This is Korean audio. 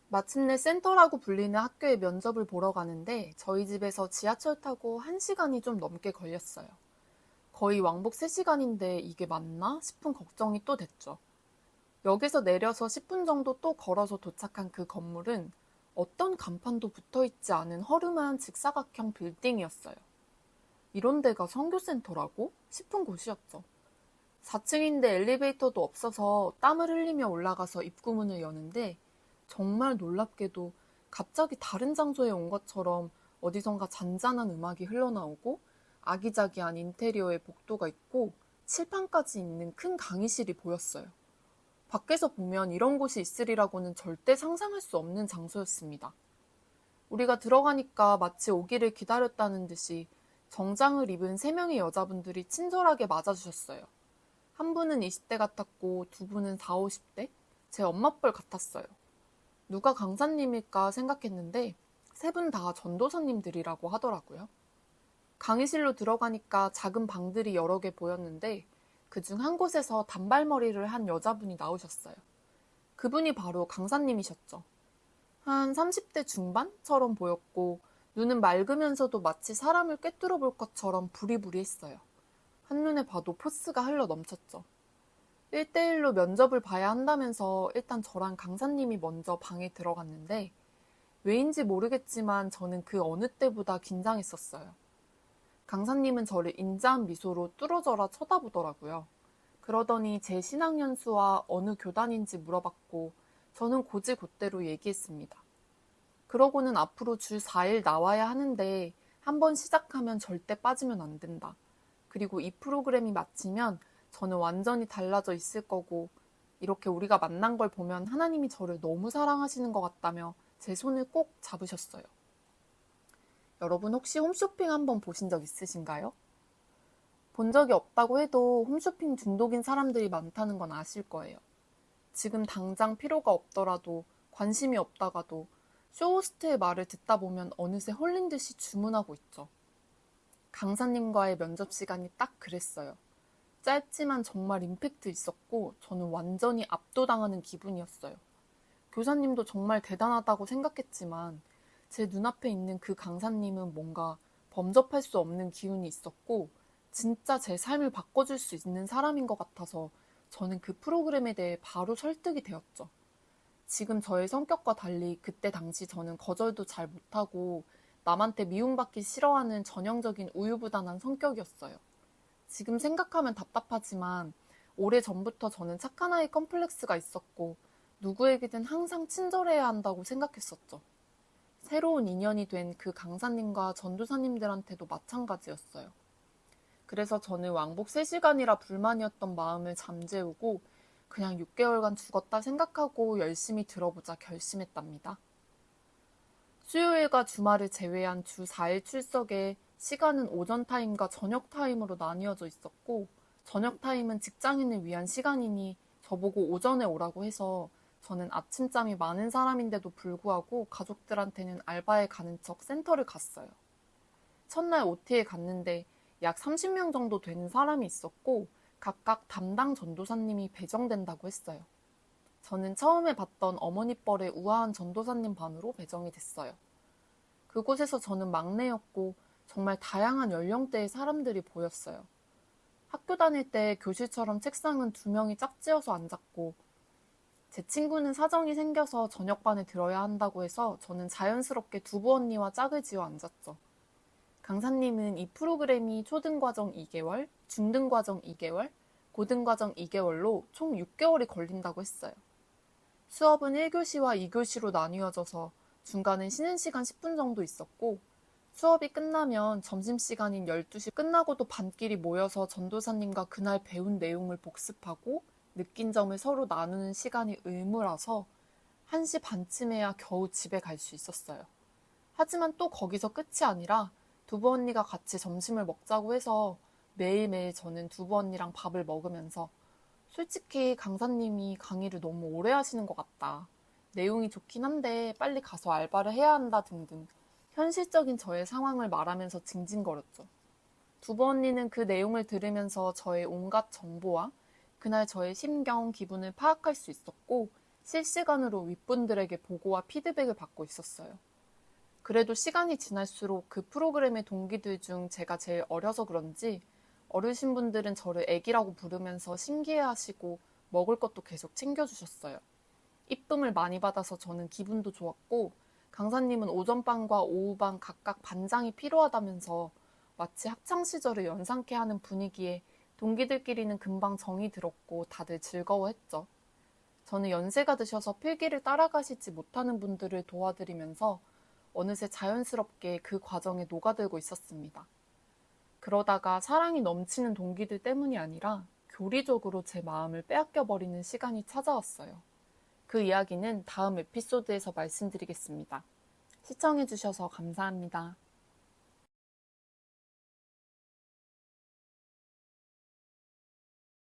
마침내 센터라고 불리는 학교에 면접을 보러 가는데 저희 집에서 지하철 타고 1시간이 좀 넘게 걸렸어요. 거의 왕복 3시간인데 이게 맞나 싶은 걱정이 또 됐죠. 역에서 내려서 10분 정도 또 걸어서 도착한 그 건물은 어떤 간판도 붙어 있지 않은 허름한 직사각형 빌딩이었어요. 이런 데가 선교센터라고? 싶은 곳이었죠. 4층인데 엘리베이터도 없어서 땀을 흘리며 올라가서 입구문을 여는데 정말 놀랍게도 갑자기 다른 장소에 온 것처럼 어디선가 잔잔한 음악이 흘러나오고 아기자기한 인테리어의 복도가 있고 칠판까지 있는 큰 강의실이 보였어요. 밖에서 보면 이런 곳이 있으리라고는 절대 상상할 수 없는 장소였습니다. 우리가 들어가니까 마치 오기를 기다렸다는 듯이 정장을 입은 3명의 여자분들이 친절하게 맞아주셨어요. 한 분은 20대 같았고 두 분은 4, 50대? 제 엄마뻘 같았어요. 누가 강사님일까 생각했는데 3분 다 전도사님들이라고 하더라고요. 강의실로 들어가니까 작은 방들이 여러 개 보였는데 그중 한 곳에서 단발머리를 한 여자분이 나오셨어요. 그분이 바로 강사님이셨죠. 한 30대 중반처럼 보였고 눈은 맑으면서도 마치 사람을 꿰뚫어 볼 것처럼 부리부리했어요. 한눈에 봐도 포스가 흘러 넘쳤죠. 1대1로 면접을 봐야 한다면서 일단 저랑 강사님이 먼저 방에 들어갔는데 왜인지 모르겠지만 저는 그 어느 때보다 긴장했었어요. 강사님은 저를 인자한 미소로 뚫어져라 쳐다보더라고요. 그러더니 제 신학연수와 어느 교단인지 물어봤고 저는 곧이곧대로 얘기했습니다. 그러고는 앞으로 주 4일 나와야 하는데 한번 시작하면 절대 빠지면 안 된다. 그리고 이 프로그램이 마치면 저는 완전히 달라져 있을 거고 이렇게 우리가 만난 걸 보면 하나님이 저를 너무 사랑하시는 것 같다며 제 손을 꼭 잡으셨어요. 여러분 혹시 홈쇼핑 한번 보신 적 있으신가요? 본 적이 없다고 해도 홈쇼핑 중독인 사람들이 많다는 건 아실 거예요. 지금 당장 필요가 없더라도 관심이 없다가도 쇼호스트의 말을 듣다 보면 어느새 홀린 듯이 주문하고 있죠. 강사님과의 면접 시간이 딱 그랬어요. 짧지만 정말 임팩트 있었고 저는 완전히 압도당하는 기분이었어요. 교사님도 정말 대단하다고 생각했지만 제 눈앞에 있는 그 강사님은 뭔가 범접할 수 없는 기운이 있었고 진짜 제 삶을 바꿔줄 수 있는 사람인 것 같아서 저는 그 프로그램에 대해 바로 설득이 되었죠. 지금 저의 성격과 달리 그때 당시 저는 거절도 잘 못하고 남한테 미움받기 싫어하는 전형적인 우유부단한 성격이었어요. 지금 생각하면 답답하지만 오래전부터 저는 착한 아이 컴플렉스가 있었고 누구에게든 항상 친절해야 한다고 생각했었죠. 새로운 인연이 된 그 강사님과 전도사님들한테도 마찬가지였어요. 그래서 저는 왕복 3시간이라 불만이었던 마음을 잠재우고 그냥 6개월간 죽었다 생각하고 열심히 들어보자 결심했답니다. 수요일과 주말을 제외한 주 4일 출석에 시간은 오전 타임과 저녁 타임으로 나뉘어져 있었고 저녁 타임은 직장인을 위한 시간이니 저보고 오전에 오라고 해서 저는 아침잠이 많은 사람인데도 불구하고 가족들한테는 알바에 가는 척 센터를 갔어요. 첫날 OT에 갔는데 약 30명 정도 되는 사람이 있었고 각각 담당 전도사님이 배정된다고 했어요. 저는 처음에 봤던 어머니뻘의 우아한 전도사님 반으로 배정이 됐어요. 그곳에서 저는 막내였고 정말 다양한 연령대의 사람들이 보였어요. 학교 다닐 때 교실처럼 책상은 2명이 짝지어서 앉았고 제 친구는 사정이 생겨서 저녁반에 들어야 한다고 해서 저는 자연스럽게 두부 언니와 짝을 지어 앉았죠. 강사님은 이 프로그램이 초등과정 2개월, 중등과정 2개월, 고등과정 2개월로 총 6개월이 걸린다고 했어요. 수업은 1교시와 2교시로 나뉘어져서 중간에 쉬는 시간 10분 정도 있었고 수업이 끝나면 점심시간인 12시 끝나고도 반끼리 모여서 전도사님과 그날 배운 내용을 복습하고 느낀 점을 서로 나누는 시간이 의무라서 1시 반쯤에야 겨우 집에 갈 수 있었어요. 하지만 또 거기서 끝이 아니라 두부 언니가 같이 점심을 먹자고 해서 매일매일 저는 두부 언니랑 밥을 먹으면서 솔직히 강사님이 강의를 너무 오래 하시는 것 같다. 내용이 좋긴 한데 빨리 가서 알바를 해야 한다 등등 현실적인 저의 상황을 말하면서 징징거렸죠. 두부 언니는 그 내용을 들으면서 저의 온갖 정보와 그날 저의 심경, 기분을 파악할 수 있었고 실시간으로 윗분들에게 보고와 피드백을 받고 있었어요. 그래도 시간이 지날수록 그 프로그램의 동기들 중 제가 제일 어려서 그런지 어르신분들은 저를 애기라고 부르면서 신기해하시고 먹을 것도 계속 챙겨주셨어요. 이쁨을 많이 받아서 저는 기분도 좋았고, 강사님은 오전반과 오후반 각각 반장이 필요하다면서 마치 학창시절을 연상케 하는 분위기에 동기들끼리는 금방 정이 들었고 다들 즐거워했죠. 저는 연세가 드셔서 필기를 따라가시지 못하는 분들을 도와드리면서 어느새 자연스럽게 그 과정에 녹아들고 있었습니다. 그러다가 사랑이 넘치는 동기들 때문이 아니라 교리적으로 제 마음을 빼앗겨버리는 시간이 찾아왔어요. 그 이야기는 다음 에피소드에서 말씀드리겠습니다. 시청해주셔서 감사합니다.